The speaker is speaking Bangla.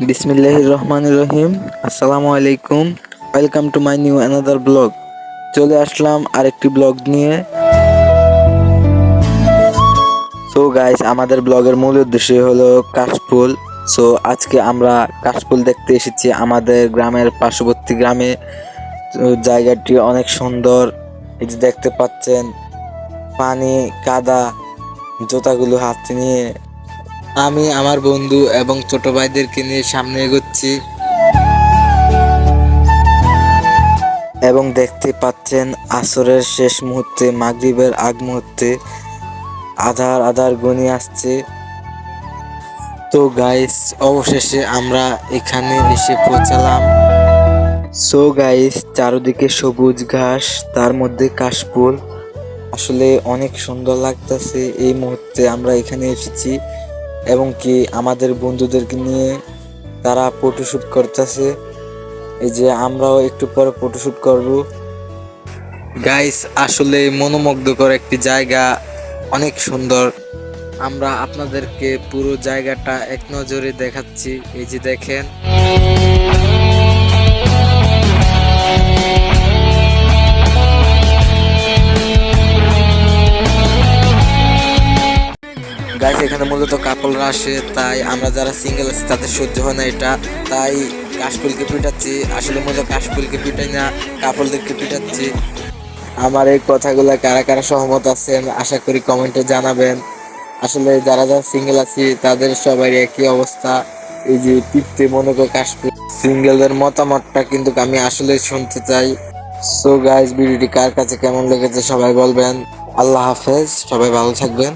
বিসমিল্লাহির রহমানির রহিম। আসসালামু আলাইকুম। Welcome to my new another blog. চলে আসলাম আরেকটি ব্লগ নিয়ে। সো গাইস, আমাদের ব্লগের মূল উদ্দেশ্য হলো কাশফুল। সো আজকে আমরা কাশফুল দেখতে এসেছি আমাদের গ্রামের পার্শ্ববর্তী গ্রামে। তো জায়গাটি অনেক সুন্দর। এই যে দেখতে পাচ্ছেন, পানি, কাদা, জুতাগুলো হাতে নিয়ে আমি আমার বন্ধু এবং ছোট ভাইদেরকে নিয়ে সামনে এগোচ্ছি এবং দেখতে পাচ্ছেন আসরের শেষ মুহূর্তে, মাগরিবের আগ মুহূর্তে আধার আধার ঘনিয়ে আসছে। তো গাইস, অবশেষে আমরা এখানে এসে পৌঁছালাম। সো গাইস, চারদিকে সবুজ ঘাস, তার মধ্যে কাশফুল। আসলে অনেক সুন্দর লাগতেছে। এই মুহূর্তে আমরা এখানে এসেছি এবং কি আমাদের বন্ধুদেরকে নিয়ে তারা ফটোশুট করতেছে। এই যে আমরাও একটু পরে ফটোশুট করব। গাইস, আসলে মনোমুগ্ধকর একটি জায়গা, অনেক সুন্দর। আমরা আপনাদেরকে পুরো জায়গাটা এক নজরে দেখাচ্ছি। এই যে দেখেন, গাইস এখানে মূলত কাপলরা আসে, তাই আমরা যারা সিঙ্গেল আছি তাদের সহ্য হয় না এটা, তাই কাশফুলকে পিটাচ্ছি। আসলে মূলত কাশফুলকে পিটাই না, কাপলদেরকে পিটাচ্ছি। আমার এই কথাগুলো কারা কারা সহমত আছেন আশা করি কমেন্টে জানাবেন। আসলে যারা যারা সিঙ্গেল আছি তাদের সবাই একই অবস্থা। এই যে পিটতে মনে করে কাশফুল। সিঙ্গেলদের মতামতটা কিন্তু আমি আসলে শুনতে চাই। সো গাইস, ভিডিওটি কার কাছে কেমন লেগেছে সবাই বলবেন। আল্লাহ হাফেজ, সবাই ভালো থাকবেন।